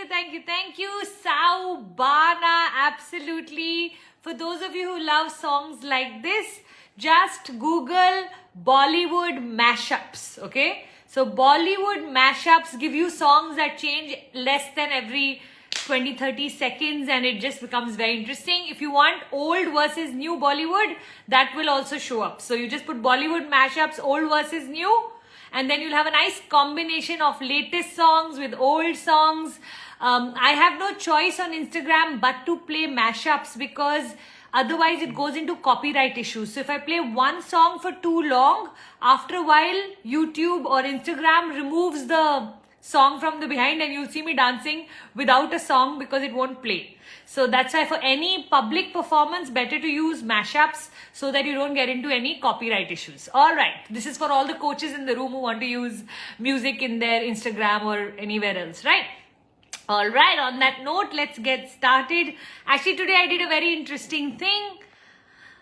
thank you, Saubana. Absolutely. For those of you who love songs like this, just Google Bollywood mashups, okay? So Bollywood mashups give you songs that change less than every 20-30 seconds and it just becomes very interesting. If you want old versus new Bollywood, that will also show up. So you just put Bollywood mashups, old versus new, and then you'll have a nice combination of latest songs with old songs. I have no choice on Instagram but to play mashups because otherwise it goes into copyright issues. So if I play one song for too long, after a while YouTube or Instagram removes the song from the behind and you'll see me dancing without a song because it won't play. So that's why for any public performance, better to use mashups so that you don't get into any copyright issues. All right, this is for all the coaches in the room who want to use music in their Instagram or anywhere else, right? All right, on that note, let's get started. Actually, today I did a very interesting thing.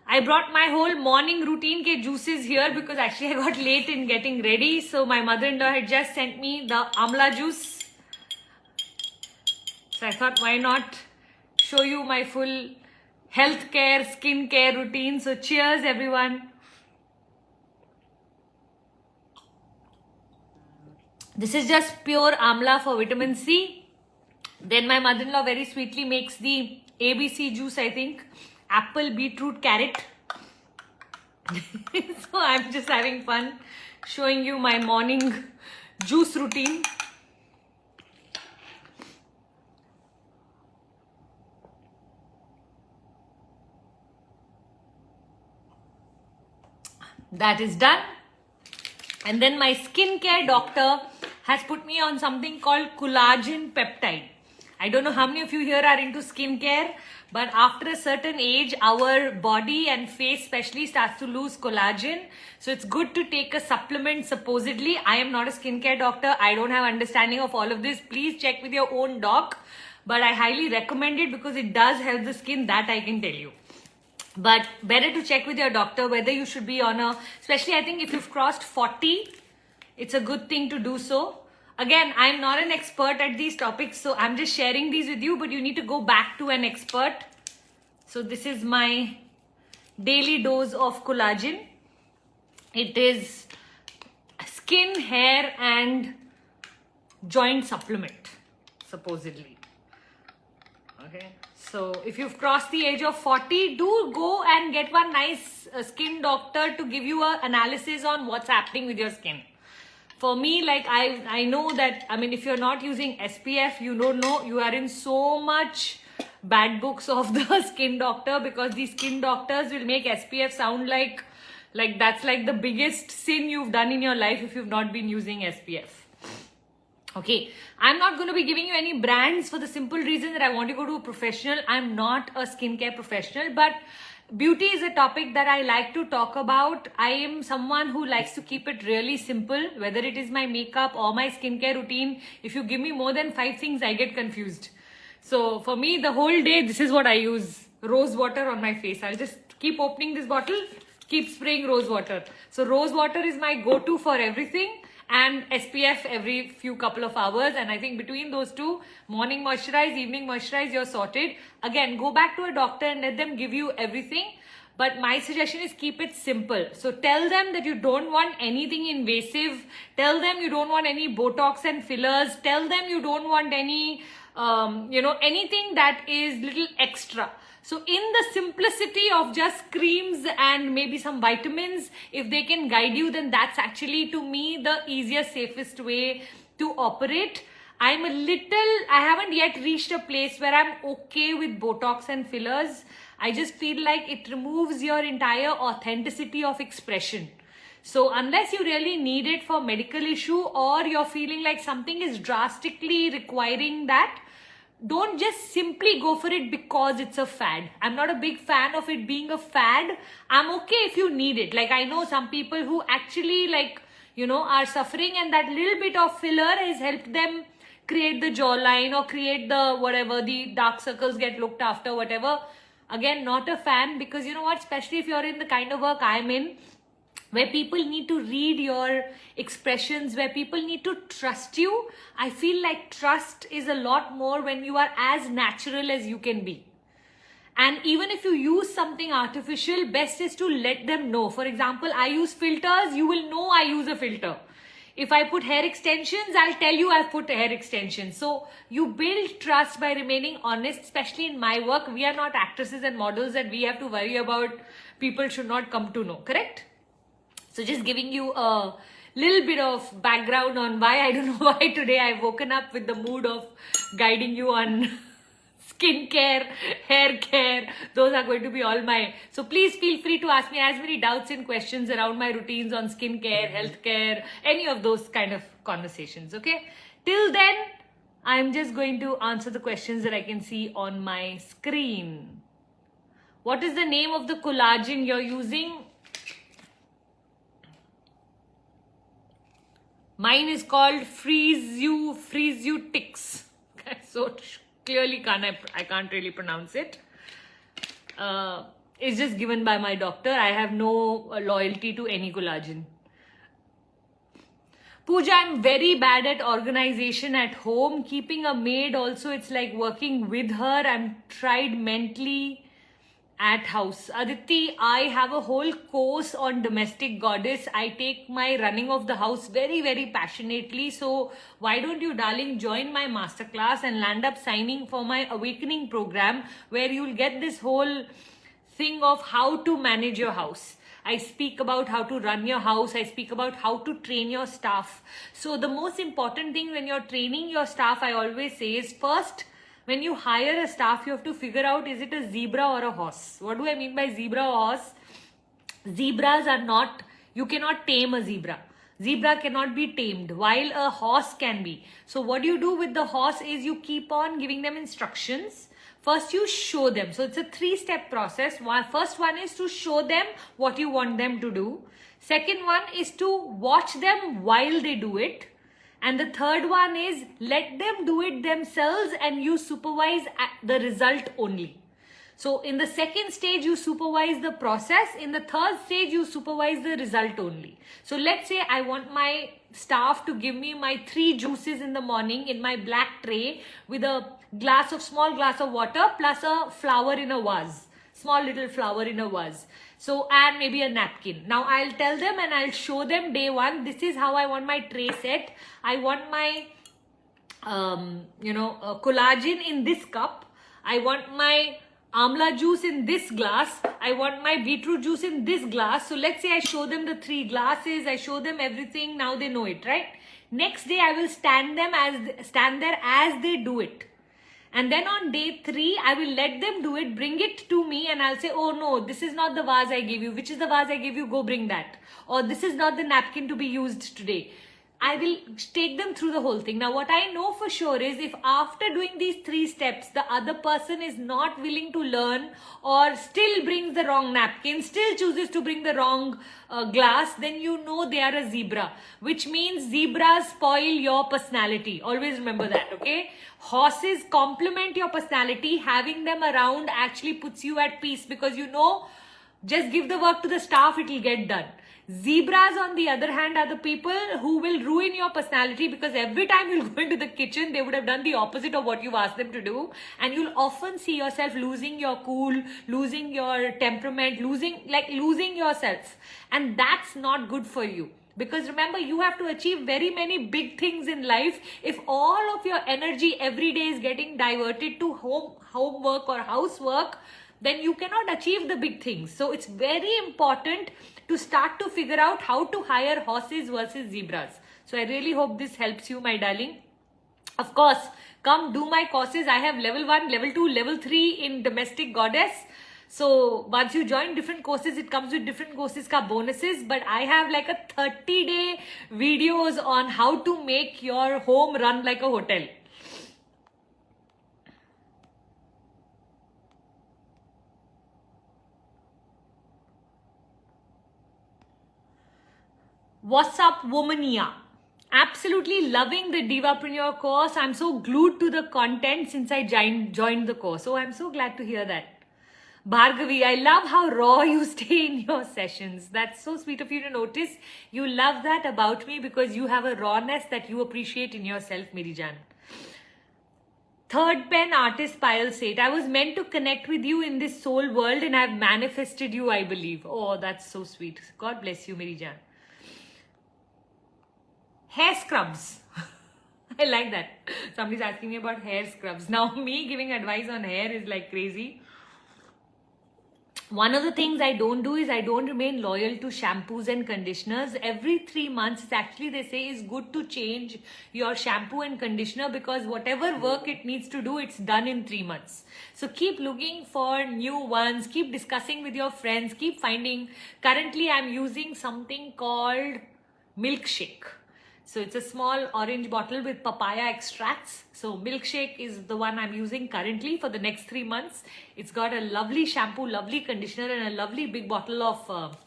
I brought my whole morning routine ke juices here because actually I got late in getting ready. So my mother-in-law had just sent me the amla juice. So I thought, why not show you my full healthcare, skincare routine. So cheers, everyone. This is just pure amla for vitamin C. Then my mother-in-law very sweetly makes the ABC juice, I think. Apple, beetroot, carrot. So I'm just having fun showing you my morning juice routine. That is done. And then my skincare doctor has put me on something called collagen peptide. I don't know how many of you here are into skincare, but after a certain age, our body and face especially starts to lose collagen. So it's good to take a supplement supposedly. I am not a skincare doctor. I don't have understanding of all of this. Please check with your own doc. But I highly recommend it because it does help the skin, that I can tell you. But better to check with your doctor whether you should be on a, especially I think if you've crossed 40, it's a good thing to do so. Again, I'm not an expert at these topics, so I'm just sharing these with you, but you need to go back to an expert. So this is my daily dose of collagen. It is skin, hair and joint supplement, supposedly. Okay. So if you've crossed the age of 40, do go and get one nice skin doctor to give you an analysis on what's happening with your skin. For me, like I know that, I mean, if you're not using SPF, you don't know, you are in so much bad books of the skin doctor because these skin doctors will make SPF sound like that's like the biggest sin you've done in your life if you've not been using SPF. Okay, I'm not going to be giving you any brands for the simple reason that I want to go to a professional. I'm not a skincare professional, but beauty is a topic that I like to talk about. I am someone who likes to keep it really simple, whether it is my makeup or my skincare routine. If you give me more than 5 things, I get confused. So for me, the whole day, this is what I use. Rose water on my face. I'll just keep opening this bottle, keep spraying rose water. So rose water is my go-to for everything. And SPF every few couple of hours, and I think between those two, morning moisturize, evening moisturize, you're sorted. Again, go back to a doctor and let them give you everything, but my suggestion is keep it simple. So tell them that you don't want anything invasive, tell them you don't want any Botox and fillers, tell them you don't want any anything that is little extra. So in the simplicity of just creams and maybe some vitamins, if they can guide you, then that's actually, to me, the easiest, safest way to operate. I haven't yet reached a place where I'm okay with Botox and fillers. I just feel like it removes your entire authenticity of expression. So unless you really need it for medical issue or you're feeling like something is drastically requiring that, don't just simply go for it because it's a fad. I'm not a big fan of it being a fad. I'm okay if you need it. Like I know some people who actually are suffering and that little bit of filler has helped them create the jawline or create the dark circles get looked after, whatever. Again, not a fan because you know what, especially if you're in the kind of work I'm in, where people need to read your expressions, where people need to trust you. I feel like trust is a lot more when you are as natural as you can be. And even if you use something artificial, best is to let them know. For example, I use filters, you will know I use a filter. If I put hair extensions, I'll tell you I've put hair extensions. So you build trust by remaining honest, especially in my work. We are not actresses and models that we have to worry about people should not come to know, correct? So just giving you a little bit of background on why, I don't know why today I've woken up with the mood of guiding you on skincare, hair care. Those are going to be all my... So please feel free to ask me as many doubts and questions around my routines on skincare, healthcare, any of those kind of conversations, okay? Till then, I'm just going to answer the questions that I can see on my screen. What is the name of the collagen you're using? Mine is called Freeze You Ticks. So clearly I can't really pronounce it. It's just given by my doctor. I have no loyalty to any collagen. Puja, I'm very bad at organization at home. Keeping a maid also, it's like working with her. I'm tried mentally at house. Aditi, I have a whole course on domestic goddess. I take my running of the house very, very passionately. So why don't you, darling, join my masterclass and land up signing for my awakening program, where you'll get this whole thing of how to manage your house. I speak about how to run your house. I speak about how to train your staff. So the most important thing when you're training your staff, I always say, is first, when you hire a staff, you have to figure out, is it a zebra or a horse? What do I mean by zebra or horse? Zebras are not, you cannot tame a zebra. Zebra cannot be tamed, while a horse can be. So what you do with the horse is you keep on giving them instructions. First, you show them. So it's a 3-step process. First one is to show them what you want them to do. Second one is to watch them while they do it. And the third one is let them do it themselves and you supervise the result only. So in the second stage, you supervise the process. In the third stage, you supervise the result only. So let's say I want my staff to give me my 3 juices in the morning in my black tray with a small glass of water plus a flower in a vase. Small little flower in a vase. So, and maybe a napkin. Now I'll tell them and I'll show them day one, this is how I want my tray set. I want my, collagen in this cup. I want my amla juice in this glass. I want my beetroot juice in this glass. So let's say I show them the 3 glasses. I show them everything. Now they know it, right? Next day I will stand there as they do it. And then on day 3, I will let them do it, bring it to me, and I'll say, oh no, this is not the vase I gave you. Which is the vase I gave you? Go bring that. Or this is not the napkin to be used today. I will take them through the whole thing. Now, what I know for sure is if after doing these 3 steps, the other person is not willing to learn or still brings the wrong napkin, still chooses to bring the wrong glass, then you know they are a zebra, which means zebras spoil your personality. Always remember that, okay? Horses complement your personality. Having them around actually puts you at peace because you know, just give the work to the staff, it will get done. Zebras, on the other hand, are the people who will ruin your personality because every time you'll go into the kitchen, they would have done the opposite of what you've asked them to do. And you'll often see yourself losing your cool, losing your temperament, losing yourself. And that's not good for you. Because remember, you have to achieve very many big things in life. If all of your energy every day is getting diverted to homework or housework, then you cannot achieve the big things. So it's very important to start to figure out how to hire horses versus zebras. So I really hope this helps you, my darling. Of course, come do my courses. I have level 1, level 2, level 3 in domestic goddess. So once you join different courses, it comes with different courses ka bonuses. But I have like a 30-day videos on how to make your home run like a hotel. What's up, Womania? Absolutely loving the Divapreneur course. I'm so glued to the content since I joined the course. So I'm so glad to hear that. Bhargavi, I love how raw you stay in your sessions. That's so sweet of you to notice. You love that about me because you have a rawness that you appreciate in yourself, Mirijan. Third pen artist Payal said, I was meant to connect with you in this soul world and I've manifested you, I believe. Oh, that's so sweet. God bless you, Mirijan. Hair scrubs. I like that. Somebody's asking me about hair scrubs. Now, me giving advice on hair is like crazy. One of the things I don't do is I don't remain loyal to shampoos and conditioners. Every 3 months, it's actually, they say, is good to change your shampoo and conditioner because whatever work it needs to do, it's done in 3 months. So keep looking for new ones, keep discussing with your friends, keep finding. Currently, I'm using something called milkshake. So it's a small orange bottle with papaya extracts. So milkshake is the one I'm using currently for the next 3 months. It's got a lovely shampoo, lovely conditioner and a lovely big bottle of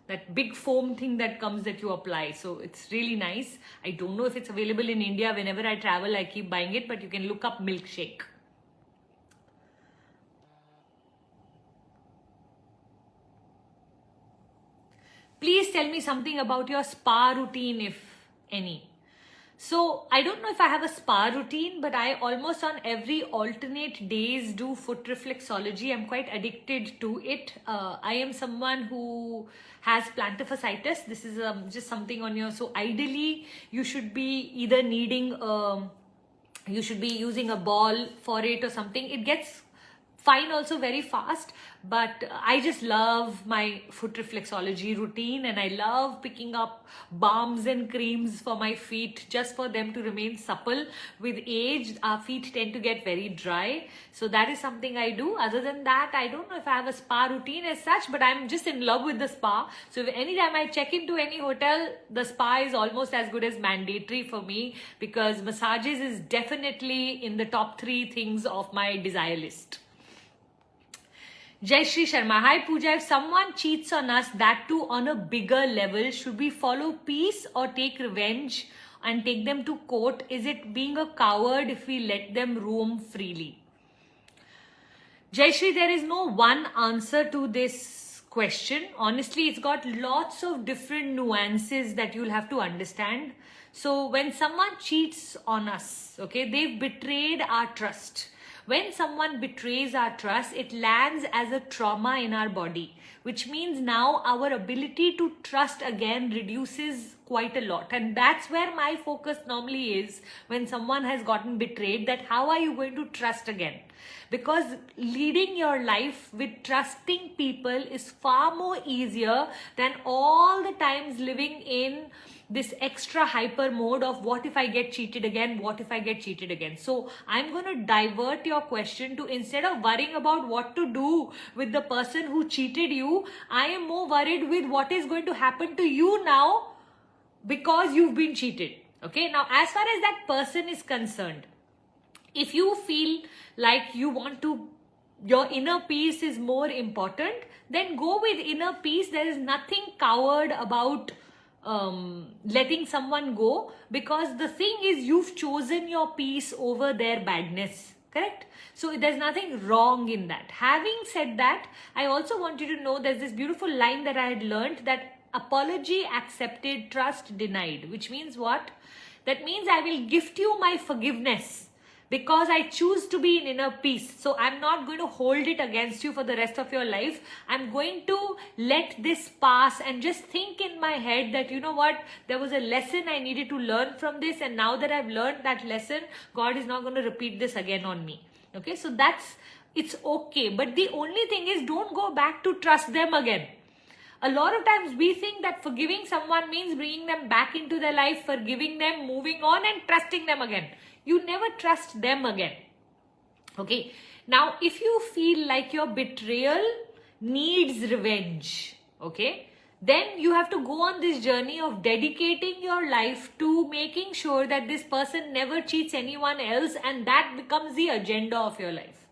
that big foam thing that comes that you apply. So it's really nice. I don't know if it's available in India. Whenever I travel, I keep buying it, but you can look up milkshake. Please tell me something about your spa routine, if any. So I don't know if I have a spa routine, but I almost on every alternate days do foot reflexology. I'm quite addicted to it. I am someone who has plantar fasciitis. This is just something on your, so ideally you should be either needing, you should be using a ball for it or something. It gets fine also very fast, but I just love my foot reflexology routine and I love picking up balms and creams for my feet just for them to remain supple. With age, our feet tend to get very dry, so that is something I do. Other than that, I don't know if I have a spa routine as such, but I'm just in love with the spa. So if anytime I check into any hotel, the spa is almost as good as mandatory for me because massages is definitely in the top 3 things of my desire list. Jai Shri Sharma. Hi Pooja, if someone cheats on us, that too on a bigger level, should we follow peace or take revenge and take them to court? Is it being a coward if we let them roam freely? Jai Shri, there is no one answer to this question. Honestly, it's got lots of different nuances that you'll have to understand. So when someone cheats on us, okay, they've betrayed our trust. When someone betrays our trust, it lands as a trauma in our body, which means now our ability to trust again reduces quite a lot. And that's where my focus normally is when someone has gotten betrayed, that how are you going to trust again? Because leading your life with trusting people is far more easier than all the times living in this extra hyper mode of what if I get cheated again, what if I get cheated again. So I'm going to divert your question to, instead of worrying about what to do with the person who cheated you, I am more worried with what is going to happen to you now because you've been cheated. Okay, now as far as that person is concerned, if you feel like you want to, your inner peace is more important, then go with inner peace. There is nothing coward about letting someone go, because the thing is, you've chosen your peace over their badness, correct? So there's nothing wrong in that. Having said that, I also want you to know there's this beautiful line that I had learned, that apology accepted, trust denied, which means what? That means I will gift you my forgiveness because I choose to be in inner peace. So I'm not going to hold it against you for the rest of your life. I'm going to let this pass and just think in my head that, you know what, there was a lesson I needed to learn from this, and now that I've learned that lesson, God is not going to repeat this again on me. Okay, so it's okay. But the only thing is, don't go back to trust them again. A lot of times we think that forgiving someone means bringing them back into their life, forgiving them, moving on and trusting them again. You never trust them again. Okay. Now, if you feel like your betrayal needs revenge, okay, then you have to go on this journey of dedicating your life to making sure that this person never cheats anyone else, and that becomes the agenda of your life.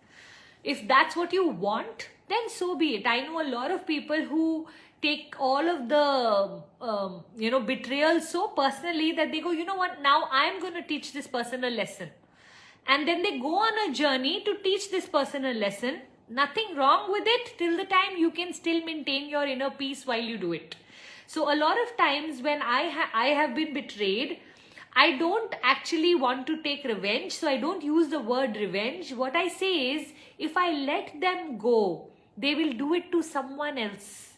If that's what you want, then so be it. I know a lot of people who take all of the betrayal so personally that they go, you know what, now I'm going to teach this person a lesson. And then they go on a journey to teach this person a lesson. nothing wrong with it till the time you can still maintain your inner peace while you do it. So a lot of times when I have been betrayed, I don't actually want to take revenge, so I don't use the word revenge. What I say is, if I let them go, they will do it to someone else.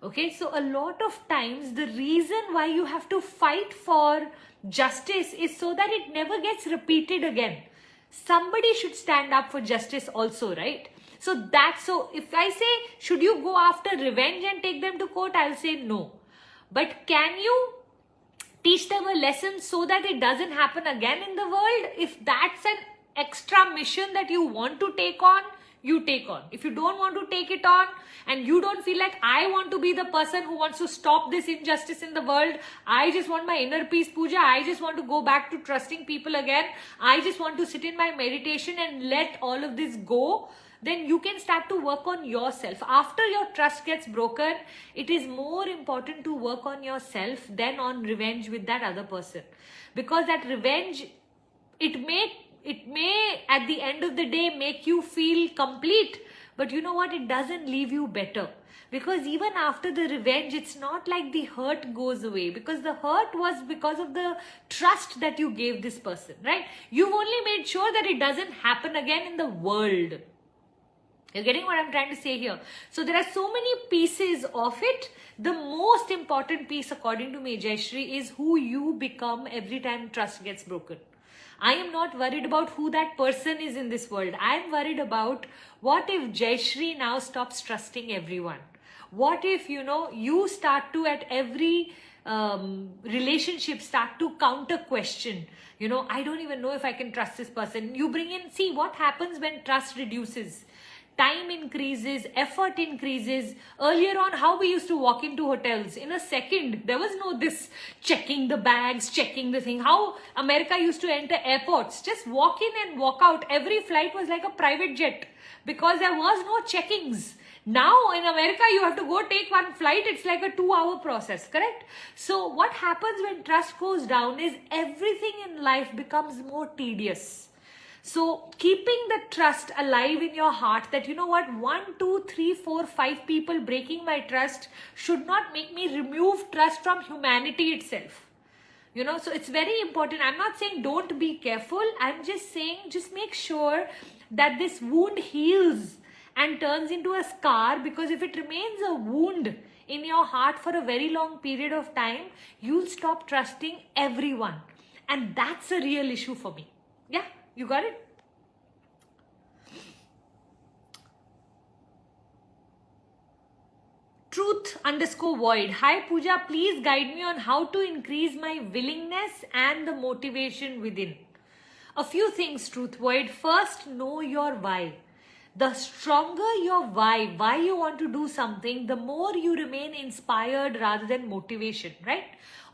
Okay, so a lot of times the reason why you have to fight for justice is so that it never gets repeated again. Somebody should stand up for justice also, right? So if I say, should you go after revenge and take them to court, I'll say no. But can you teach them a lesson so that it doesn't happen again in the world? If that's an extra mission that you want to take on, you take on. If you don't want to take it on and you don't feel like, I want to be the person who wants to stop this injustice in the world, I just want my inner peace, Puja, I just want to go back to trusting people again, I just want to sit in my meditation and let all of this go, then you can start to work on yourself. After your trust gets broken, it is more important to work on yourself than on revenge with that other person. Because that revenge, it may at the end of the day make you feel complete, but you know what, it doesn't leave you better. Because even after the revenge, it's not like the hurt goes away, because the hurt was because of the trust that you gave this person, right? You've only made sure that it doesn't happen again in the world. You're getting what I'm trying to say here? So there are so many pieces of it. The most important piece, according to me, Jayashree, is who you become every time trust gets broken. I am not worried about who that person is in this world. I am worried about what if Jayashree now stops trusting everyone? What if, you start to, at every relationship, start to counter question. I don't even know if I can trust this person. You bring in, see what happens when trust reduces. Time increases, effort increases. Earlier on, how we used to walk into hotels, in a second, there was no this checking the bags, checking the thing. How America used to enter airports, just walk in and walk out. Every flight was like a private jet because there was no checkings. Now in America, you have to go take one flight. It's like a 2-hour process, correct? So what happens when trust goes down is everything in life becomes more tedious. So keeping the trust alive in your heart that, 1, 2, 3, 4, 5 people breaking my trust should not make me remove trust from humanity itself. So it's very important. I'm not saying don't be careful. I'm just saying just make sure that this wound heals and turns into a scar, because if it remains a wound in your heart for a very long period of time, you'll stop trusting everyone. And that's a real issue for me. Yeah. You got it? Truth_void. Hi Puja, please guide me on how to increase my willingness and the motivation within. A few things, Truth Void. First, know your why. The stronger your why you want to do something, the more you remain inspired rather than motivation, right?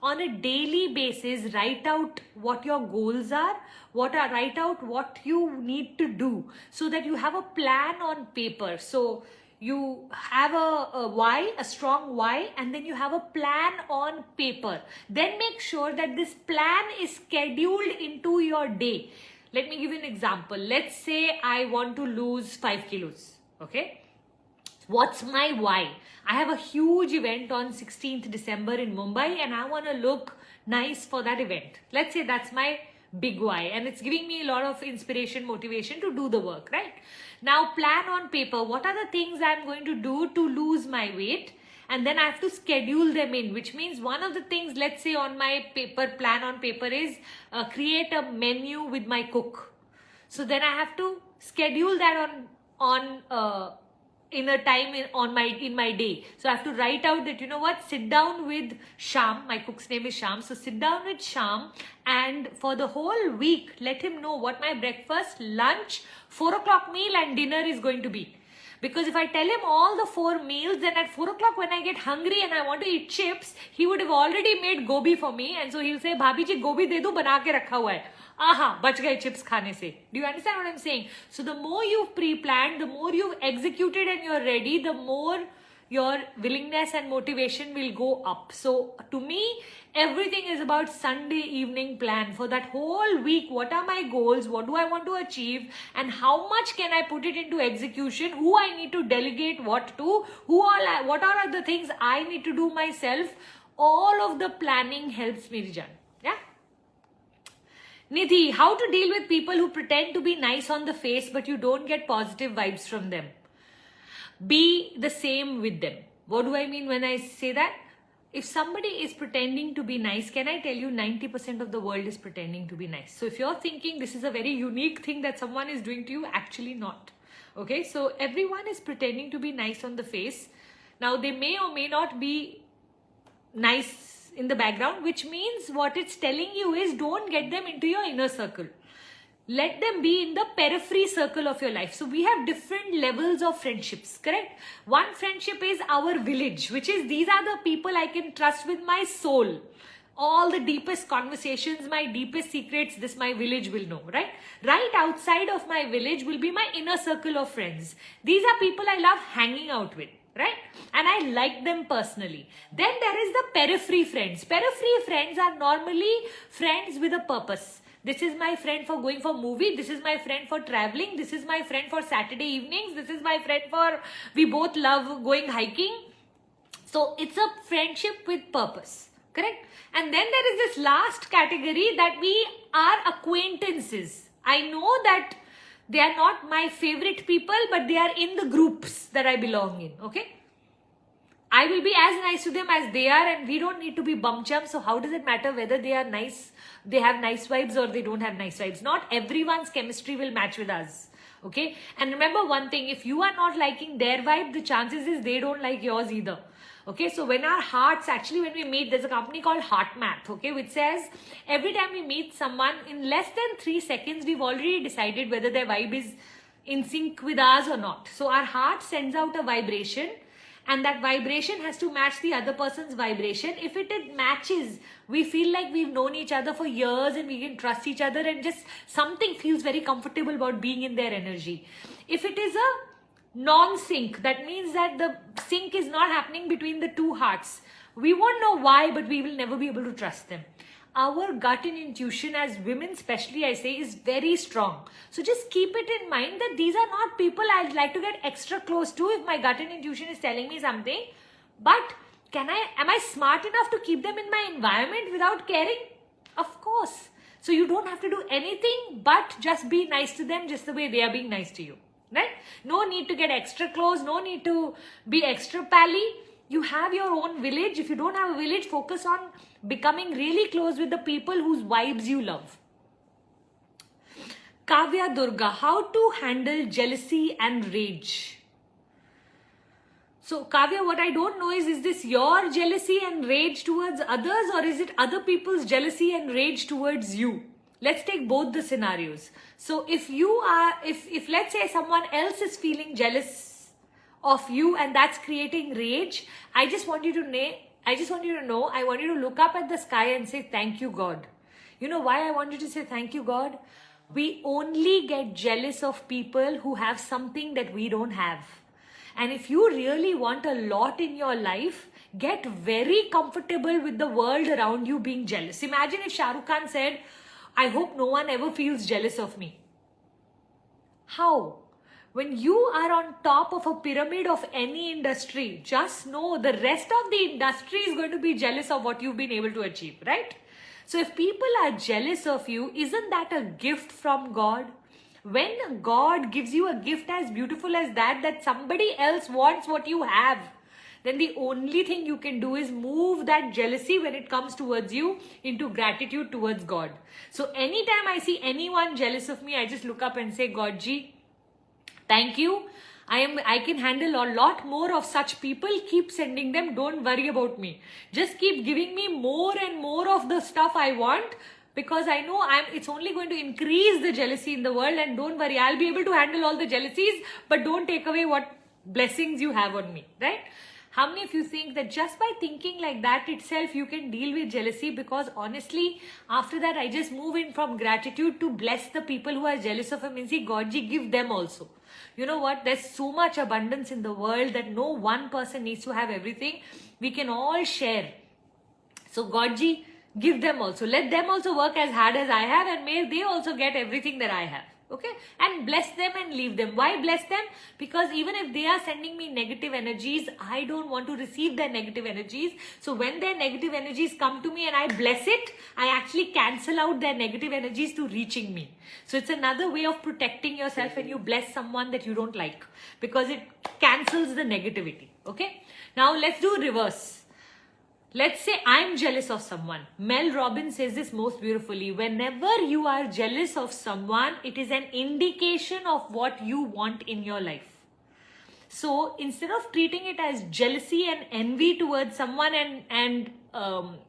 On a daily basis, write out what your goals are, write out what you need to do so that you have a plan on paper. So you have a why, a strong why, and then you have a plan on paper. Then make sure that this plan is scheduled into your day. Let me give you an example. Let's say I want to lose 5 kilos, okay? What's my why? I have a huge event on 16th December in Mumbai and I want to look nice for that event. Let's say that's my big why, and it's giving me a lot of inspiration, motivation to do the work, right? Now plan on paper. What are the things I'm going to do to lose my weight? And then I have to schedule them in, which means one of the things, let's say on my plan on paper is create a menu with my cook. So then I have to schedule that in a time in my day. So I have to write out that, sit down with Sham. My cook's name is Sham. So sit down with Sham and for the whole week, let him know what my breakfast, lunch, 4 o'clock meal and dinner is going to be. Because if I tell him all the 4 meals, then at 4 o'clock when I get hungry and I want to eat chips, he would have already made gobi for me. And so he'll say, Bhabhi ji, gobi de do, bana ke rakha hua hai. Aha, bach gaye chips khane se. Do you understand what I'm saying? So the more you've pre-planned, the more you've executed and you're ready, the more, your willingness and motivation will go up. So to me, everything is about Sunday evening plan. For that whole week, what are my goals? What do I want to achieve? And how much can I put it into execution? Who I need to delegate what to? What are the things I need to do myself? All of the planning helps me, Rijan. Yeah. Nidhi, how to deal with people who pretend to be nice on the face but you don't get positive vibes from them? Be the same with them. What do I mean when I say that? If somebody is pretending to be nice, can I tell you 90% of the world is pretending to be nice. So if you're thinking this is a very unique thing that someone is doing to you, actually not. Okay, so everyone is pretending to be nice on the face. Now they may or may not be nice in the background, which means what it's telling you is don't get them into your inner circle. Let them be in the periphery circle of your life. So we have different levels of friendships, correct? One friendship is our village, which is these are the people I can trust with my soul. All the deepest conversations, my deepest secrets, this my village will know, right? Right outside of my village will be my inner circle of friends. These are people I love hanging out with, right? And I like them personally. Then there is the periphery friends. Periphery friends are normally friends with a purpose. This is my friend for going for movie. This is my friend for traveling. This is my friend for Saturday evenings. This is my friend for, we both love going hiking. So it's a friendship with purpose, correct? And then there is this last category that we are acquaintances. I know that they are not my favorite people, but they are in the groups that I belong in, okay? I will be as nice to them as they are, and we don't need to be bum chums. So how does it matter whether they are nice, they have nice vibes or they don't have nice vibes? Not everyone's chemistry will match with us, okay? And remember one thing, if you are not liking their vibe, the chances is they don't like yours either. Okay, so when our hearts, actually when we meet, there's a company called Heart Math, okay, which says every time we meet someone, in less than 3 seconds, we've already decided whether their vibe is in sync with ours or not. So our heart sends out a vibration, and that vibration has to match the other person's vibration. If it matches, we feel like we've known each other for years and we can trust each other, and just something feels very comfortable about being in their energy. If it is a non-sync, that means that the sync is not happening between the two hearts. We won't know why, but we will never be able to trust them. Our gut and intuition as women, especially I say, is very strong. So just keep it in mind that these are not people I'd like to get extra close to if my gut and intuition is telling me something. But am I smart enough to keep them in my environment without caring? Of course. So you don't have to do anything but just be nice to them just the way they are being nice to you. Right? No need to get extra close, no need to be extra pally. You have your own village. If you don't have a village, focus on becoming really close with the people whose vibes you love. Kavya Durga, how to handle jealousy and rage? So Kavya, what I don't know is this your jealousy and rage towards others, or is it other people's jealousy and rage towards you? Let's take both the scenarios. So if let's say someone else is feeling jealous of you and that's creating rage, I want you to look up at the sky and say, thank you, God. You know why I want you to say thank you, God? We only get jealous of people who have something that we don't have. And if you really want a lot in your life, get very comfortable with the world around you being jealous. Imagine if Shah Rukh Khan said, I hope no one ever feels jealous of me. How? When you are on top of a pyramid of any industry, just know the rest of the industry is going to be jealous of what you've been able to achieve, right? So if people are jealous of you, isn't that a gift from God? When God gives you a gift as beautiful as that somebody else wants what you have, then the only thing you can do is move that jealousy when it comes towards you into gratitude towards God. So anytime I see anyone jealous of me, I just look up and say, God ji, thank you. I can handle a lot more of such people. Keep sending them. Don't worry about me. Just keep giving me more and more of the stuff I want, because I know it's only going to increase the jealousy in the world. And don't worry, I'll be able to handle all the jealousies, but don't take away what blessings you have on me, right? How many of you think that just by thinking like that itself, you can deal with jealousy? Because honestly, after that, I just move in from gratitude to bless the people who are jealous of him and say, Godji, give them also. You know what? There's so much abundance in the world that no one person needs to have everything. We can all share. So Godji, give them also. Let them also work as hard as I have, and may they also get everything that I have. Okay? And bless them and leave them. Why bless them? Because even if they are sending me negative energies, I don't want to receive their negative energies. So when their negative energies come to me and I bless it, I actually cancel out their negative energies to reaching me. So it's another way of protecting yourself when you bless someone that you don't like, because it cancels the negativity. Okay? Now let's do reverse. Let's say I'm jealous of someone. Mel Robbins says this most beautifully. Whenever you are jealous of someone, it is an indication of what you want in your life. So instead of treating it as jealousy and envy towards someone and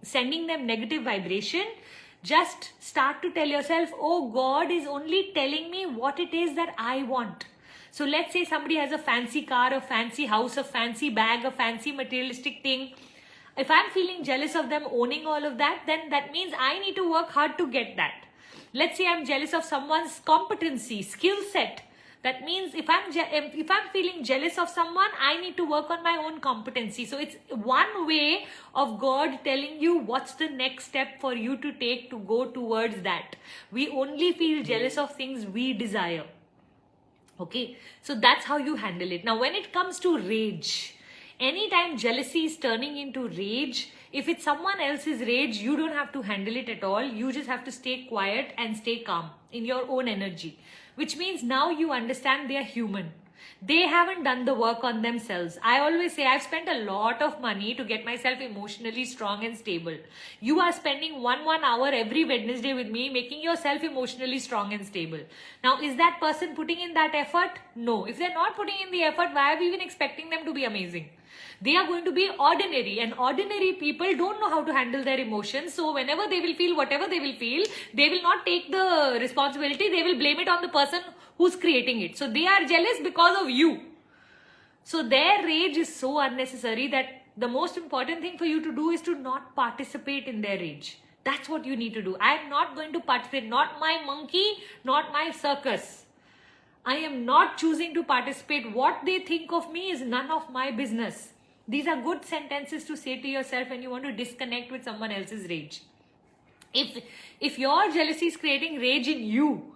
sending them negative vibration, just start to tell yourself, oh, God is only telling me what it is that I want. So let's say somebody has a fancy car, a fancy house, a fancy bag, a fancy materialistic thing. If I'm feeling jealous of them owning all of that, then that means I need to work hard to get that. Let's say I'm jealous of someone's competency, skill set. That means if I'm feeling jealous of someone, I need to work on my own competency. So it's one way of God telling you what's the next step for you to take to go towards that. We only feel jealous of things we desire. Okay, so that's how you handle it. Now, when it comes to rage, anytime jealousy is turning into rage, if it's someone else's rage, you don't have to handle it at all. You just have to stay quiet and stay calm in your own energy, which means now you understand they are human. They haven't done the work on themselves. I always say I've spent a lot of money to get myself emotionally strong and stable. You are spending one hour every Wednesday with me, making yourself emotionally strong and stable. Now, is that person putting in that effort? No. If they're not putting in the effort, why are we even expecting them to be amazing? They are going to be ordinary, and ordinary people don't know how to handle their emotions. So whenever they will feel whatever they will feel, they will not take the responsibility. They will blame it on the person who's creating it. So they are jealous because of you. So their rage is so unnecessary that the most important thing for you to do is to not participate in their rage. That's what you need to do. I am not going to participate. Not my monkey, not my circus. I am not choosing to participate. What they think of me is none of my business. These are good sentences to say to yourself when you want to disconnect with someone else's rage. If your jealousy is creating rage in you,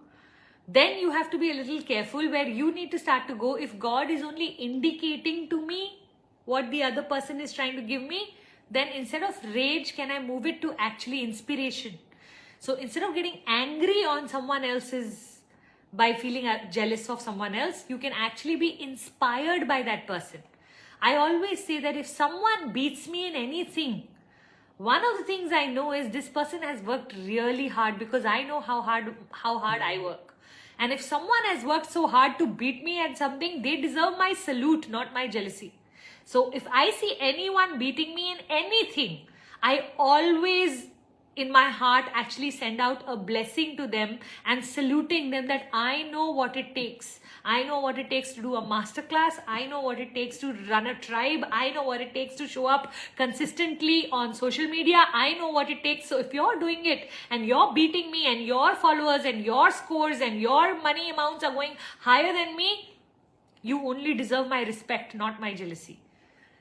then you have to be a little careful where you need to start to go, if God is only indicating to me what the other person is trying to give me, then instead of rage, can I move it to actually inspiration? So instead of getting angry on someone else's, by feeling jealous of someone else, you can actually be inspired by that person. I always say that if someone beats me in anything, one of the things I know is this person has worked really hard, because I know how hard I work. And if someone has worked so hard to beat me at something, they deserve my salute, not my jealousy. So if I see anyone beating me in anything, I always in my heart actually send out a blessing to them and saluting them, that I know what it takes. I know what it takes to do a masterclass. I know what it takes to run a tribe. I know what it takes to show up consistently on social media. I know what it takes. So if you're doing it and you're beating me and your followers and your scores and your money amounts are going higher than me, you only deserve my respect, not my jealousy.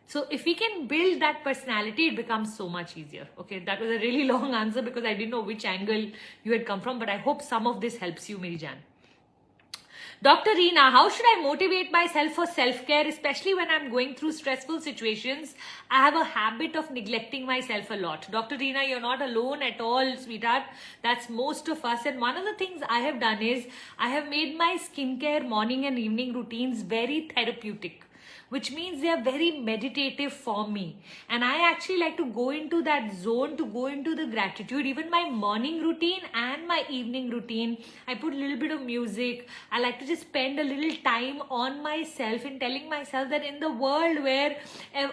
So if we can build that personality, it becomes so much easier. Okay, that was a really long answer because I didn't know which angle you had come from, but I hope some of this helps you, Meri Jan. Dr. Reena, how should I motivate myself for self-care, especially when I'm going through stressful situations? I have a habit of neglecting myself a lot. Dr. Reena, you're not alone at all, sweetheart. That's most of us. And one of the things I have done is I have made my skincare morning and evening routines very therapeutic, which means they are very meditative for me. And I actually like to go into that zone, to go into the gratitude. Even my morning routine and my evening routine, I put a little bit of music. I like to just spend a little time on myself and telling myself that in the world where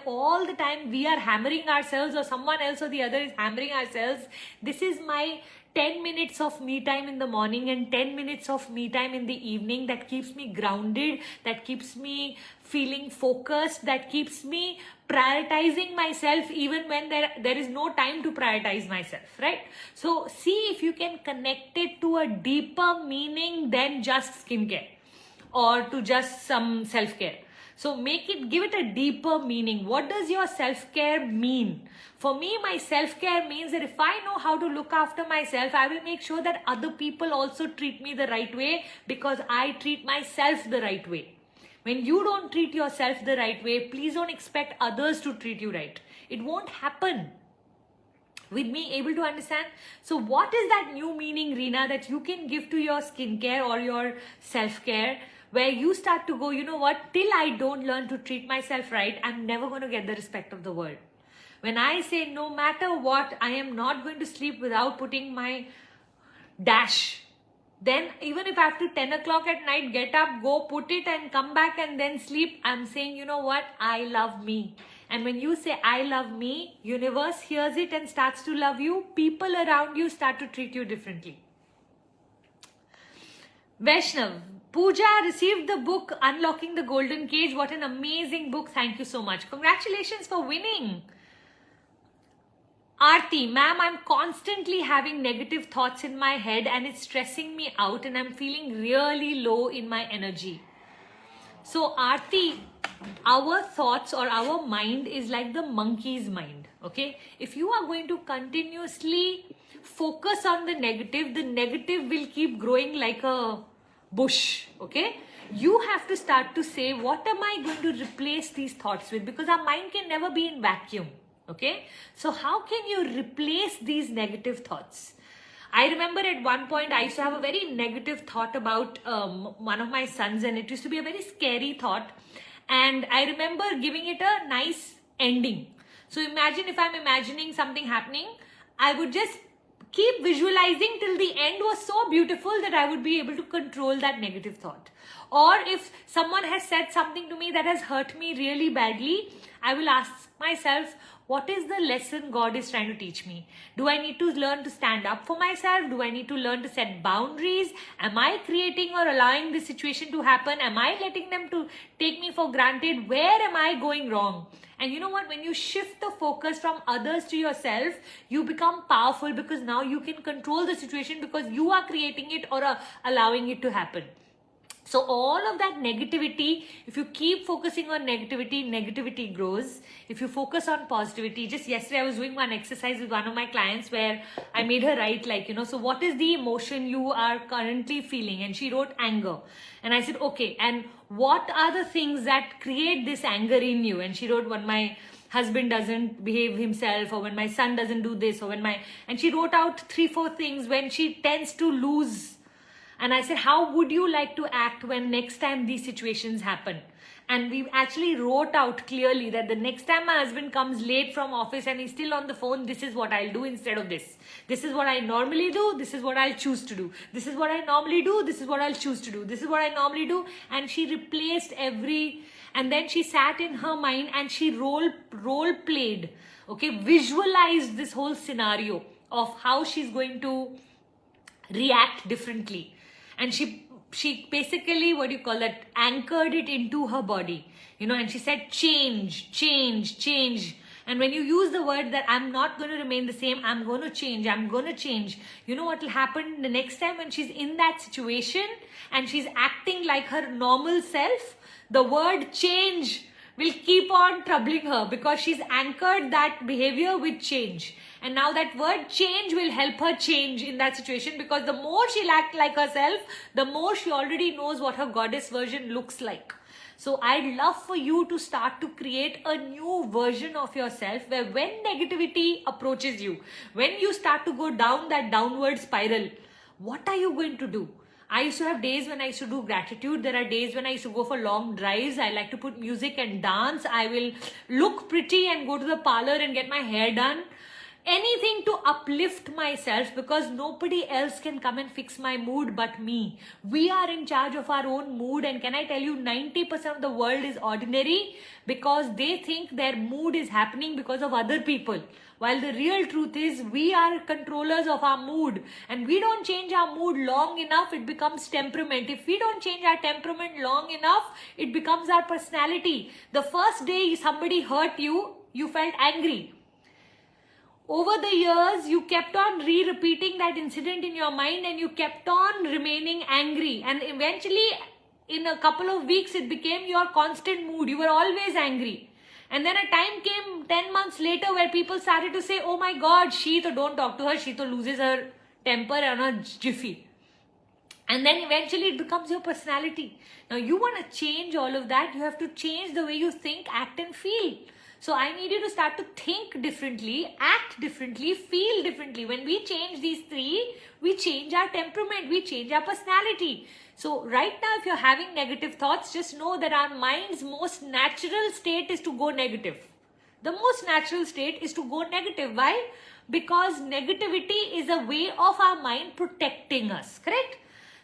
all the time we are hammering ourselves, or someone else or the other is hammering ourselves, this is my 10 minutes of me time in the morning and 10 minutes of me time in the evening that keeps me grounded, that keeps me feeling focused, that keeps me prioritizing myself even when there is no time to prioritize myself, right? So see if you can connect it to a deeper meaning than just skincare or to just some self-care. So give it a deeper meaning. What does your self-care mean? For me, my self-care means that if I know how to look after myself, I will make sure that other people also treat me the right way because I treat myself the right way. When you don't treat yourself the right way, please don't expect others to treat you right. It won't happen. With me, able to understand? So what is that new meaning, Reena, that you can give to your skincare or your self-care, where you start to go, you know what, till I don't learn to treat myself right, I'm never going to get the respect of the world. When I say no matter what, I am not going to sleep without putting my dash, then even if I have to 10 o'clock at night, get up, go put it and come back and then sleep, I'm saying, you know what, I love me. And when you say I love me, universe hears it and starts to love you. People around you start to treat you differently. Vaishnav, Puja received the book Unlocking the Golden Cage. What an amazing book. Thank you so much. Congratulations for winning. Aarti, ma'am, I'm constantly having negative thoughts in my head and it's stressing me out and I'm feeling really low in my energy. So Aarti, our thoughts or our mind is like the monkey's mind, okay? If you are going to continuously focus on the negative will keep growing like a bush, okay? You have to start to say, what am I going to replace these thoughts with? Because our mind can never be in vacuum, okay? So how can you replace these negative thoughts? I remember at one point I used to have a very negative thought about one of my sons, and it used to be a very scary thought. And I remember giving it a nice ending. So imagine if I'm imagining something happening, I would just keep visualizing till the end was so beautiful that I would be able to control that negative thought. Or if someone has said something to me that has hurt me really badly, I will ask myself, what is the lesson God is trying to teach me? Do I need to learn to stand up for myself? Do I need to learn to set boundaries? Am I creating or allowing this situation to happen? Am I letting them to take me for granted? Where am I going wrong? And you know what? When you shift the focus from others to yourself, you become powerful because now you can control the situation because you are creating it or allowing it to happen. So all of that negativity, if you keep focusing on negativity, negativity grows. If you focus on positivity, just yesterday I was doing one exercise with one of my clients where I made her write like, so what is the emotion you are currently feeling? And she wrote anger. And I said, okay, and what are the things that create this anger in you? And she wrote, when my husband doesn't behave himself, or when my son doesn't do this, or and she wrote out 3-4 things when she tends to lose. And I said, how would you like to act when next time these situations happen? And we actually wrote out clearly that the next time my husband comes late from office and he's still on the phone, this is what I'll do instead of this. This is what I normally do. This is what I'll choose to do. This is what I normally do. This is what I'll choose to do. This is what I normally do. And she replaced and then she sat in her mind and she role played, okay, visualized this whole scenario of how she's going to react differently. And she basically, anchored it into her body, and she said, change. And when you use the word that I'm not going to remain the same, I'm going to change. You know what will happen the next time when she's in that situation and she's acting like her normal self, the word change will keep on troubling her because she's anchored that behavior with change. And now that word change will help her change in that situation, because the more she'll act like herself, the more she already knows what her goddess version looks like. So I'd love for you to start to create a new version of yourself where when negativity approaches you, when you start to go down that downward spiral, what are you going to do? I used to have days when I used to do gratitude. There are days when I used to go for long drives. I like to put music and dance. I will look pretty and go to the parlor and get my hair done. anything to uplift myself, because nobody else can come and fix my mood but me. We are in charge of our own mood, and can I tell you, 90% of the world is ordinary because they think their mood is happening because of other people. While the real truth is, we are controllers of our mood, and we don't change our mood long enough, it becomes temperament. If we don't change our temperament long enough, it becomes our personality. The first day somebody hurt you, you felt angry. Over the years, you kept on repeating that incident in your mind, and you kept on remaining angry. And eventually, in a couple of weeks, it became your constant mood. You were always angry. And then a time came 10 months later where people started to say, oh my God, she to don't talk to her. She to loses her temper on a jiffy. And then eventually it becomes your personality. Now you want to change all of that. You have to change the way you think, act and feel. So I need you to start to think differently, act differently, feel differently. When we change these three, we change our temperament, we change our personality. So right now, if you're having negative thoughts, just know that our mind's most natural state is to go negative. The most natural state is to go negative. Why? Because negativity is a way of our mind protecting us, correct?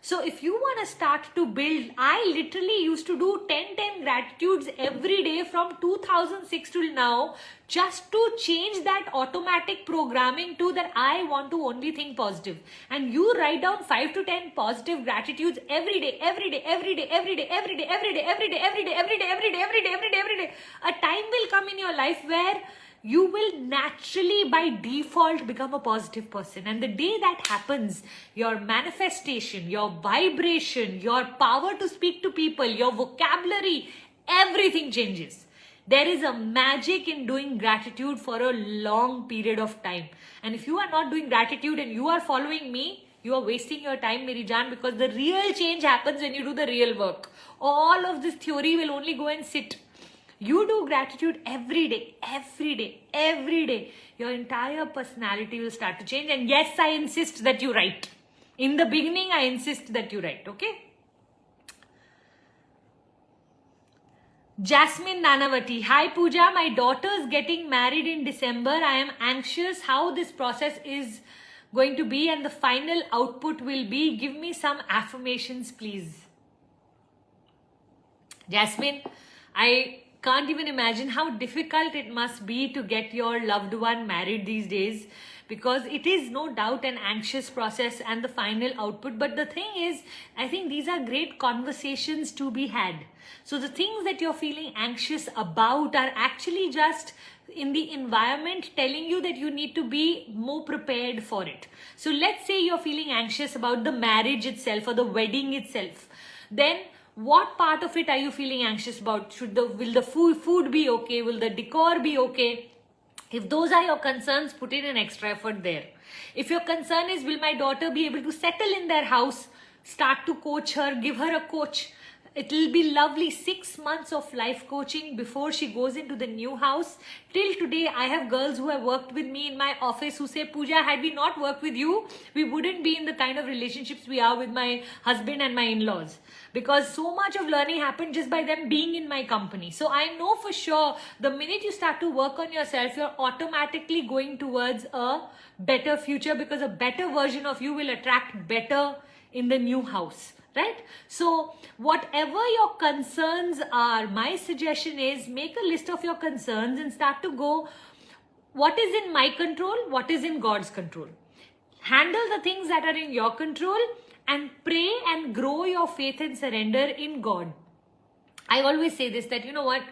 So if you want to start to build, I literally used to do 10 gratitudes every day from 2006 till now, just to change that automatic programming to that I want to only think positive. And you write down 5 to 10 positive gratitudes every day, every day, every day, every day, every day, every day, every day, every day, every day, every day, every day, every day, every day. A time will come in your life where you will naturally by default become a positive person. And the day that happens, your manifestation, your vibration, your power to speak to people, your vocabulary, everything changes. There is a magic in doing gratitude for a long period of time. And if you are not doing gratitude and you are following me, you are wasting your time, Meri Jaan, because the real change happens when you do the real work. All of this theory will only go and sit. You do gratitude every day, every day, every day. Your entire personality will start to change. And yes, I insist that you write. In the beginning, I insist that you write, okay? Jasmine Nanavati. Hi Pooja, my daughter's getting married in December. I am anxious how this process is going to be and the final output will be. Give me some affirmations, please. Jasmine, I can't even imagine how difficult it must be to get your loved one married these days, because it is no doubt an anxious process and the final output. But the thing is, I think these are great conversations to be had. So the things that you're feeling anxious about are actually just in the environment telling you that you need to be more prepared for it. So let's say you're feeling anxious about the marriage itself or the wedding itself. Then what part of it are you feeling anxious about? Will the food be okay? Will the decor be okay? If those are your concerns, put in an extra effort there. If your concern is, will my daughter be able to settle in their house? Start to coach her, give her a coach. It will be lovely. 6 months of life coaching before she goes into the new house. Till today, I have girls who have worked with me in my office who say, Pooja, had we not worked with you, we wouldn't be in the kind of relationships we are with my husband and my in-laws. Because so much of learning happened just by them being in my company. So I know for sure, the minute you start to work on yourself, you're automatically going towards a better future, because a better version of you will attract better in the new house. Right? So whatever your concerns are, my suggestion is make a list of your concerns and start to go, what is in my control? What is in God's control? Handle the things that are in your control and pray and grow your faith and surrender in God. I always say this, that you know what?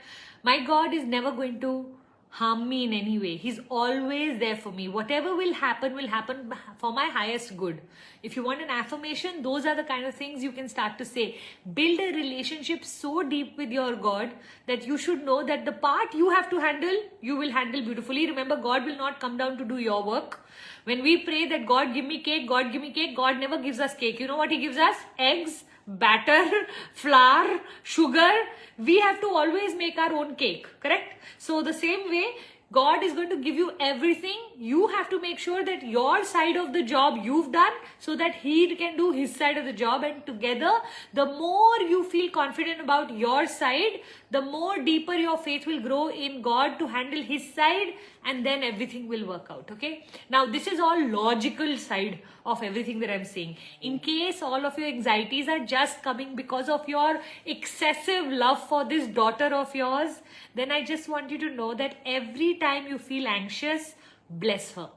My God is never going to harm me in any way. He's always there for me. Whatever will happen for my highest good. If you want an affirmation, those are the kind of things you can start to say. Build a relationship so deep with your God that you should know that the part you have to handle, you will handle beautifully. Remember, God will not come down to do your work. When we pray that God give me cake, God give me cake, God never gives us cake. You know what He gives us? Eggs, batter, flour, sugar. We have to always make our own cake, correct? So the same way, God is going to give you everything. You have to make sure that your side of the job you've done so that He can do His side of the job. And together, the more you feel confident about your side, the more deeper your faith will grow in God to handle His side, and then everything will work out. Okay. Now, this is all logical side of everything that I'm saying. In case all of your anxieties are just coming because of your excessive love for this daughter of yours, then I just want you to know that every time you feel anxious, bless her.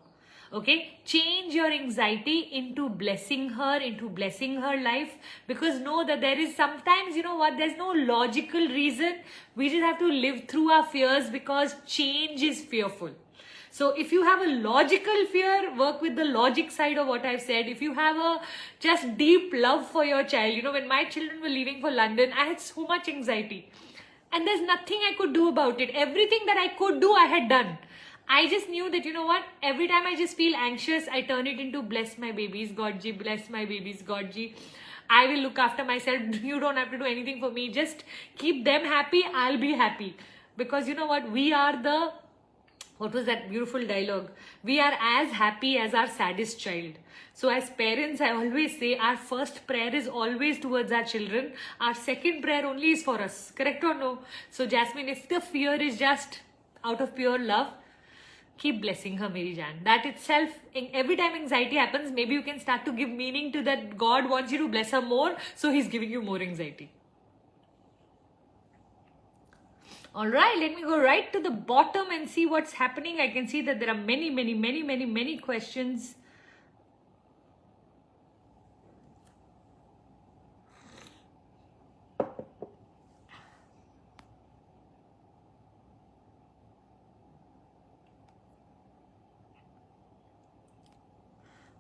Okay, change your anxiety into blessing her life, because know that there is sometimes, you know what, there's no logical reason. We just have to live through our fears because change is fearful. So if you have a logical fear, work with the logic side of what I've said. If you have a just deep love for your child, you know, when my children were leaving for London, I had so much anxiety. And there's nothing I could do about it. Everything that I could do, I had done. I just knew that, you know what, every time I just feel anxious, I turn it into bless my babies, Godji, bless my babies, Godji. I will look after myself. You don't have to do anything for me. Just keep them happy. I'll be happy. Because you know what, we are the... What was that beautiful dialogue? We are as happy as our saddest child. So as parents, I always say our first prayer is always towards our children. Our second prayer only is for us. Correct or no? So Jasmine, if the fear is just out of pure love, keep blessing her, Mary Jan. That itself, every time anxiety happens, maybe you can start to give meaning to that. God wants you to bless her more, so He's giving you more anxiety. Alright, let me go right to the bottom and see what's happening. I can see that there are many questions.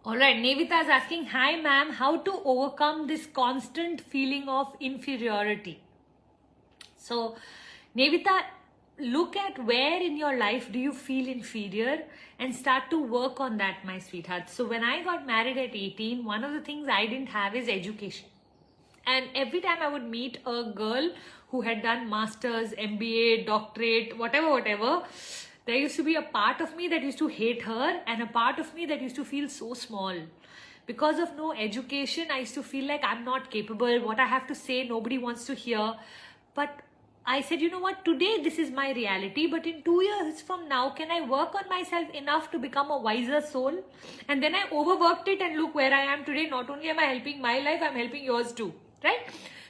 Alright, Nevita is asking, hi ma'am, how to overcome this constant feeling of inferiority? So, Nevita, look at where in your life do you feel inferior and start to work on that, my sweetheart. So when I got married at 18, one of the things I didn't have is education. And every time I would meet a girl who had done masters, MBA, doctorate, whatever, there used to be a part of me that used to hate her and a part of me that used to feel so small. Because of no education, I used to feel like I'm not capable. What I have to say, nobody wants to hear. But I said, you know what, today this is my reality, but in 2 years from now, can I work on myself enough to become a wiser soul? And then I overworked it and look where I am today. Not only am I helping my life, I'm helping yours too, right?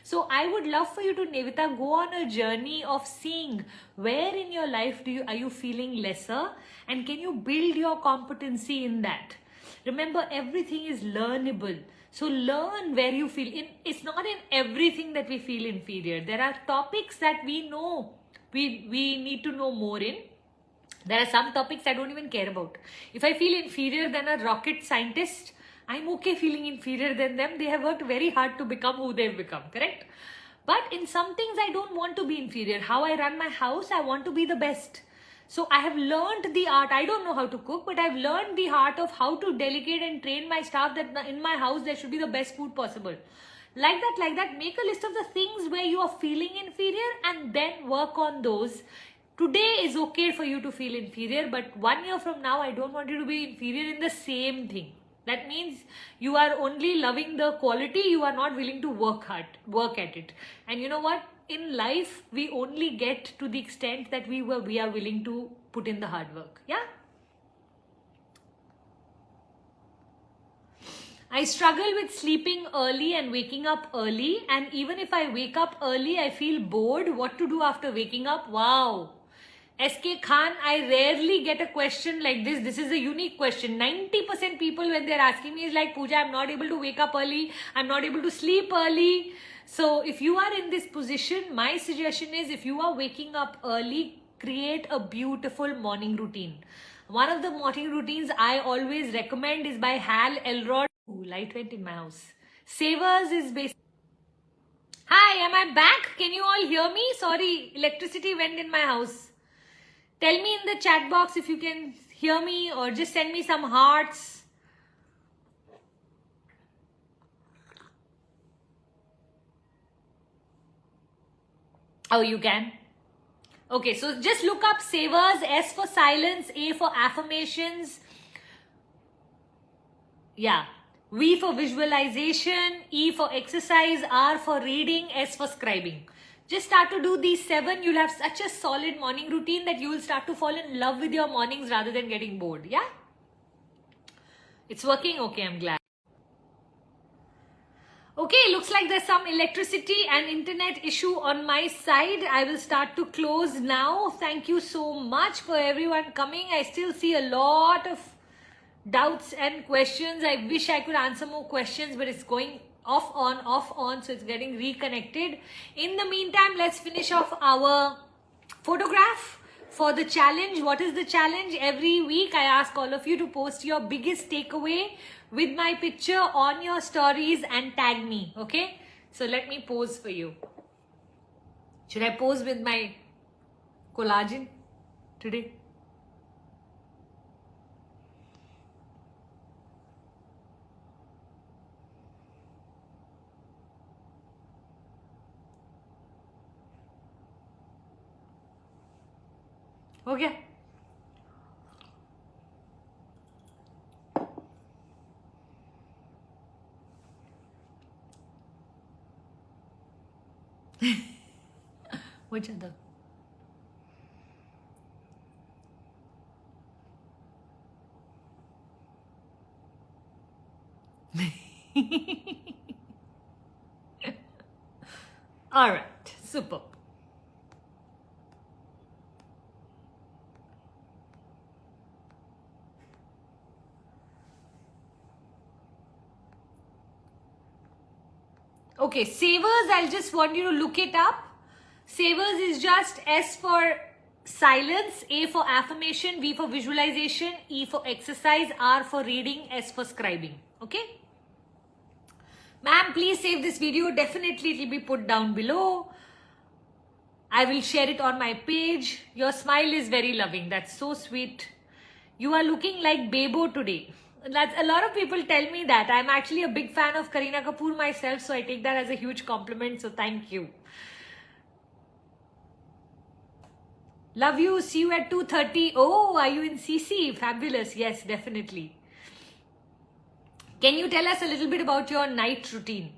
So I would love for you to, Nevita, go on a journey of seeing where in your life are you feeling lesser, and can you build your competency in that? Remember, everything is learnable. So learn where you feel. It's not in everything that we feel inferior. There are topics that we know we need to know more in. There are some topics I don't even care about. If I feel inferior than a rocket scientist, I'm okay feeling inferior than them. They have worked very hard to become who they've become, correct? But in some things I don't want to be inferior. How I run my house, I want to be the best. So I have learned the art. I don't know how to cook, but I've learned the art of how to delegate and train my staff that in my house there should be the best food possible. Like that, make a list of the things where you are feeling inferior and then work on those. Today is okay for you to feel inferior, but 1 year from now, I don't want you to be inferior in the same thing. That means you are only loving the quality, you are not willing to work at it. And you know what? In life, we only get to the extent that we are willing to put in the hard work. Yeah? I struggle with sleeping early and waking up early. And even if I wake up early, I feel bored. What to do after waking up? Wow. SK Khan, I rarely get a question like this. This is a unique question. 90% people, when they're asking me, is like, Puja, I'm not able to wake up early. I'm not able to sleep early. So if you are in this position, my suggestion is, if you are waking up early, create a beautiful morning routine. One of the morning routines I always recommend is by Hal Elrod. Ooh, light went in my house. Savers is based. Hi, am I back? Can you all hear me? Sorry, electricity went in my house. Tell me in the chat box if you can hear me, or just send me some hearts. Oh, you can? Okay, so just look up savers. S for silence, A for affirmations. Yeah. V for visualization, E for exercise, R for reading, S for scribing. Just start to do these 7. You'll have such a solid morning routine that you will start to fall in love with your mornings rather than getting bored. Yeah? It's working? Okay, I'm glad. Okay, looks like there's some electricity and internet issue on my side. I will start to close now. Thank you so much for everyone coming. I still see a lot of doubts and questions. I wish I could answer more questions, but it's going off on, so it's getting reconnected. In the meantime, let's finish off our photograph for the challenge. What is the challenge? Every week I ask all of you to post your biggest takeaway with my picture on your stories and tag me. Okay, so let me pose for you. Should I pose with my collagen today? Okay. Which other? All right, super. Okay, savers, I'll just want you to look it up. Savers is just S for silence, A for affirmation, V for visualization, E for exercise, R for reading, S for scribing. Okay? Ma'am, please save this video. Definitely it will be put down below. I will share it on my page. Your smile is very loving. That's so sweet. You are looking like Bebo today. A lot of people tell me that. I'm actually a big fan of Kareena Kapoor myself, so I take that as a huge compliment. So thank you. Love you. See you at 2:30. Oh, are you in CC? Fabulous. Yes, definitely. Can you tell us a little bit about your night routine?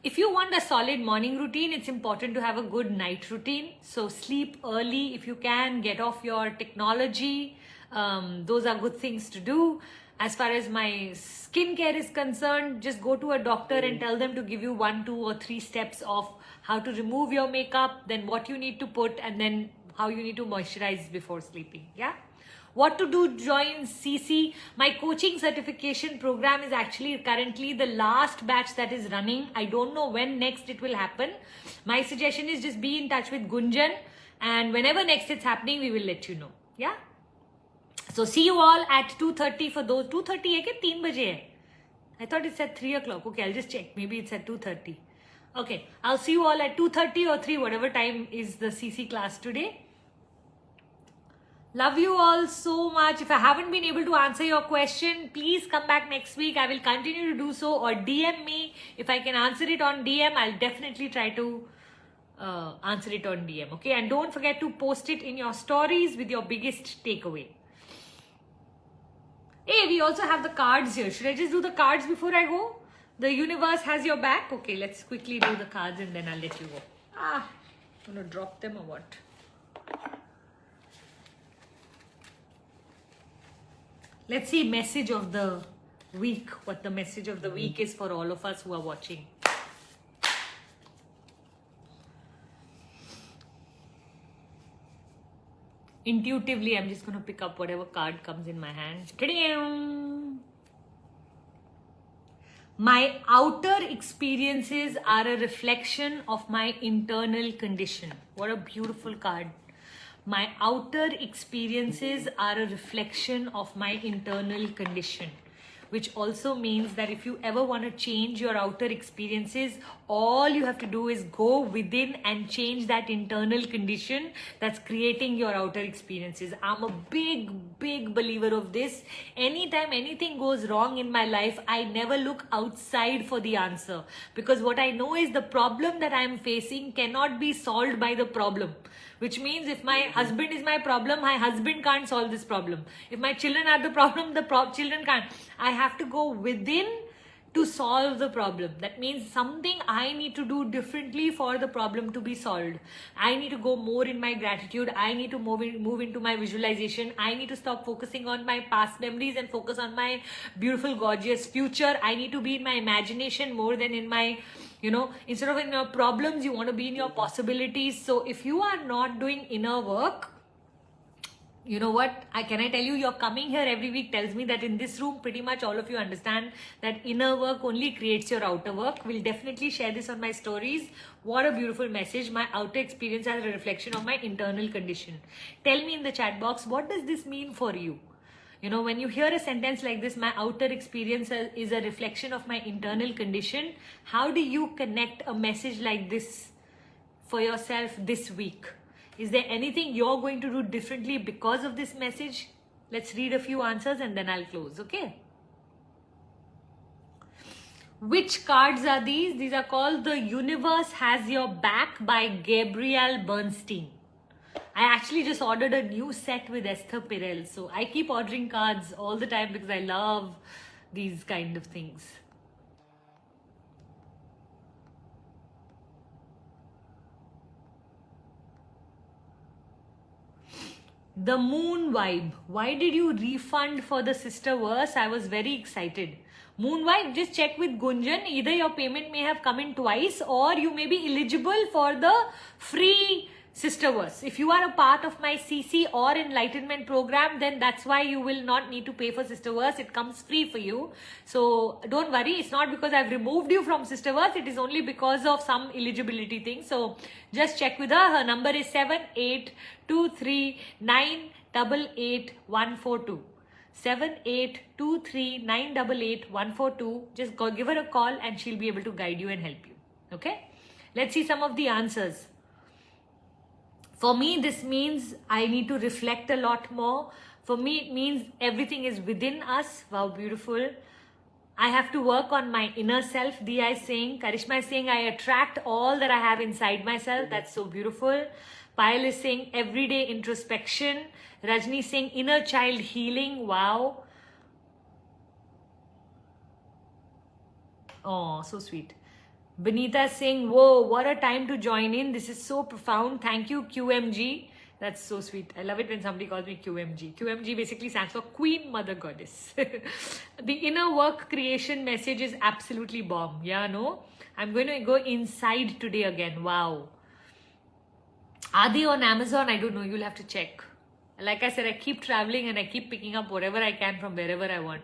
If you want a solid morning routine, it's important to have a good night routine. So sleep early if you can. Get off your technology. Those are good things to do. As far as my skincare is concerned, just go to a doctor and tell them to give you 1, 2 or 3 steps of how to remove your makeup, then what you need to put, and then how you need to moisturize before sleeping. Yeah? What to do? Join CC. My coaching certification program is actually currently the last batch that is running. I don't know when next it will happen. My suggestion is just be in touch with Gunjan, and whenever next it's happening, we will let you know. Yeah? So see you all at 2:30 for those. 2:30 hai ke 3 baje hai? I thought it's at 3 o'clock. Okay, I'll just check. Maybe it's at 2:30. Okay, I'll see you all at 2:30 or 3, whatever time is the CC class today. Love you all so much. If I haven't been able to answer your question, please come back next week. I will continue to do so, or DM me. If I can answer it on DM, I'll definitely try to answer it on DM. Okay, and don't forget to post it in your stories with your biggest takeaway. Hey, we also have the cards here. Should I just do the cards before I go? The universe has your back. Okay, let's quickly do the cards and then I'll let you go. I'm gonna drop them or what? Let's see message of the week. What the message of the week is for all of us who are watching. Intuitively, I'm just going to pick up whatever card comes in my hand. Ta-da! My outer experiences are a reflection of my internal condition. What a beautiful card. My outer experiences are a reflection of my internal condition. which also means that if you ever want to change your outer experiences, all you have to do is go within and change that internal condition that's creating your outer experiences. I'm a big believer of this. Anytime anything goes wrong in my life, I never look outside for the answer, because what I know is the problem that I'm facing cannot be solved by the problem. Which means if my husband is my problem, my husband can't solve this problem. If my children are the problem, the children can't. I have to go within to solve the problem. That means something I need to do differently for the problem to be solved. I need to go more in my gratitude. I need to move into my visualization. I need to stop focusing on my past memories and focus on my beautiful, gorgeous future. I need to be in my imagination more than in my, instead of in your problems, you want to be in your possibilities. So if you are not doing inner work, you know what, can I tell you, you're coming here every week tells me that in this room pretty much all of you understand that inner work only creates your outer work. We'll definitely share this on my stories. What a beautiful message. My outer experience as a reflection of my internal condition. Tell me in the chat box, what does this mean for you? When you hear a sentence like this, my outer experience is a reflection of my internal condition, how do you connect a message like this for yourself this week? Is there anything you're going to do differently because of this message? Let's read a few answers and then I'll close, okay? Which cards are these? These are called The Universe Has Your Back by Gabrielle Bernstein. I actually just ordered a new set with Esther Perel. So I keep ordering cards all the time because I love these kind of things. The Moon Vibe. Why did you refund for the sister verse? I was very excited. Moon Vibe, just check with Gunjan. Either your payment may have come in twice or you may be eligible for the free sister verse. If you are a part of my CC or enlightenment program, then that's why you will not need to pay for sister verse. It comes free for you. So don't worry. It's not because I've removed you from sister verse. It is only because of some eligibility thing. So just check with her. Her number is 7823988142. 7823988142. Just go give her a call and she'll be able to guide you and help you. Okay? Let's see some of the answers. For me, this means I need to reflect a lot more. For me, it means everything is within us. Wow, beautiful. I have to work on my inner self. Diya is saying, Karishma is saying, I attract all that I have inside myself. That's so beautiful. Payal is saying, everyday introspection. Rajni is saying, inner child healing. Wow. Oh, so sweet. Benita is saying, whoa, what a time to join in. This is so profound. Thank you, QMG. That's so sweet. I love it when somebody calls me QMG. QMG basically stands for Queen Mother Goddess. The inner work creation message is absolutely bomb. Yeah, no? I'm going to go inside today again. Wow. Are they on Amazon? I don't know. You'll have to check. Like I said, I keep traveling and I keep picking up whatever I can from wherever I want.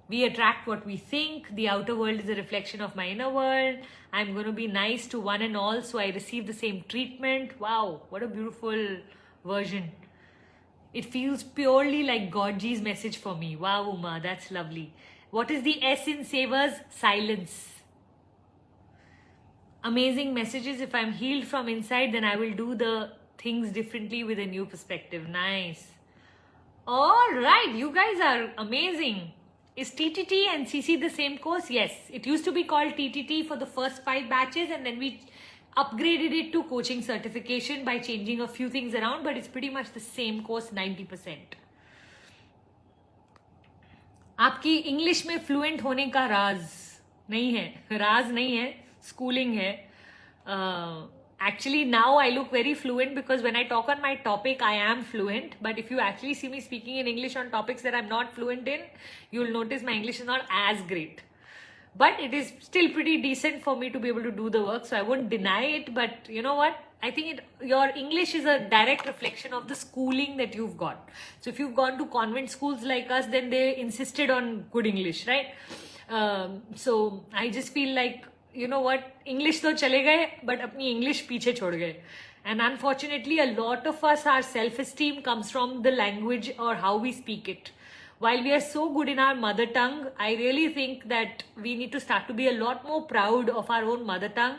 We attract what we think. The outer world is a reflection of my inner world. I'm going to be nice to one and all, so I receive the same treatment. Wow, what a beautiful version. It feels purely like Godji's message for me. Wow, Uma, that's lovely. What is the S in Savers? Silence. Amazing messages. If I'm healed from inside, then I will do the things differently with a new perspective. Nice. All right, you guys are amazing. Is TTT and CC the same course? Yes. It used to be called TTT for the first 5 batches and then we upgraded it to coaching certification by changing a few things around, but it's pretty much the same course 90%. आपकी English में fluent होने का राज नहीं है, राज नहीं है, schooling है. Actually, now I look very fluent because when I talk on my topic, I am fluent. But if you actually see me speaking in English on topics that I'm not fluent in, you'll notice my English is not as great. But it is still pretty decent for me to be able to do the work. So I won't deny it. But you know what? I think your English is a direct reflection of the schooling that you've got. So if you've gone to convent schools like us, then they insisted on good English, right? So I just feel like, you know what, English तो चले गए but अपनी English पीछे छोड़ गए. And unfortunately a lot of us, our self-esteem comes from the language or how we speak it. while we are so good in our mother tongue, I really think that we need to start to be a lot more proud of our own mother tongue.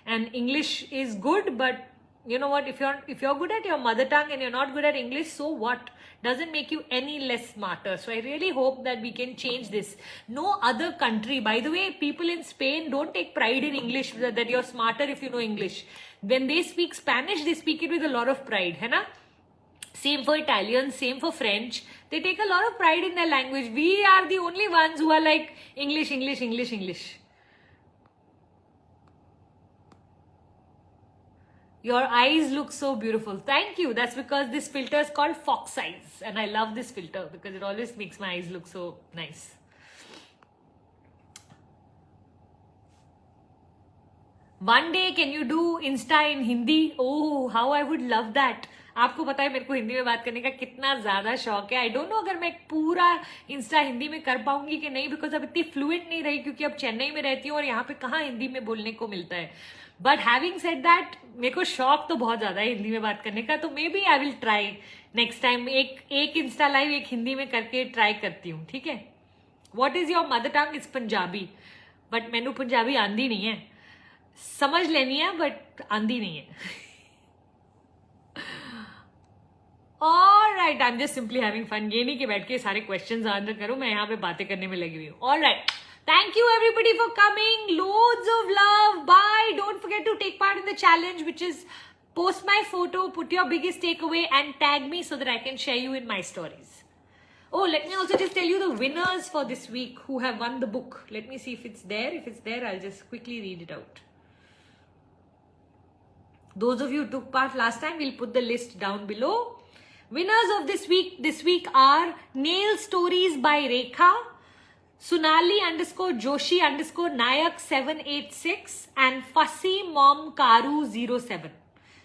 And English is good, but you know what, if you're good at your mother tongue and you're not good at English, so what? Doesn't make you any less smarter. So I really hope that we can change this. No other country, by the way, people in Spain don't take pride in English, that you're smarter if you know English. When they speak Spanish, they speak it with a lot of pride, है ना? Same for Italians, same for French. They take a lot of pride in their language. We are the only ones who are like English, English, English, English. Your eyes look so beautiful. Thank you. That's because this filter is called Fox Eyes. And I love this filter because it always makes my eyes look so nice. One day, can you do Insta in Hindi? Oh, how I would love that. आपको पता है मेरे को हिंदी में बात करने का कितना ज़्यादा शौक है. आई डोंट नो अगर मैं पूरा इंस्टा हिंदी में कर पाऊंगी कि नहीं, बिकॉज अब इतनी फ्लुएंट नहीं रही क्योंकि अब चेन्नई में रहती हूँ और यहाँ पे कहाँ हिंदी में बोलने को मिलता है. बट हैविंग सेड दैट, मेरे को शौक तो बहुत ज़्यादा है हिंदी में बात करने का, तो maybe I will try next time. एक इंस्टा लाइव एक हिंदी में करके ट्राई करती हूँ, ठीक है. What is your mother tongue? Is Punjabi, but मैनू पंजाबी आंदी नहीं है. समझ लेनी है बट आंदी नहीं है. Alright, I'm just simply having fun. ये नहीं कि बैठ के सारे questions आंसर करूँ, मैं यहाँ पे बातें करने में लगी हुई हूँ. Alright, thank you everybody for coming. Loads of love. Bye. Don't forget to take part in the challenge, which is post my photo, put your biggest takeaway, and tag me so that I can share you in my stories. Oh, let me also just tell you the winners for this week who have won the book. Let me see if it's there. If it's there, I'll just quickly read it out. Those of you who took part last time, we'll put the list down below. Winners of this week are Nail Stories by Rekha, Sunali_Joshi_Nayak 786 and Fussy Mom Karu 07.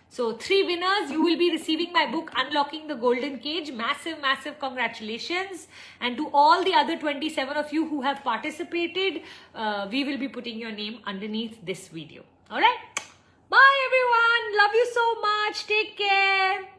So 3 winners. You will be receiving my book Unlocking the Golden Cage. Massive, massive congratulations. And to all the other 27 of you who have participated, we will be putting your name underneath this video. Alright? Bye everyone. Love you so much. Take care.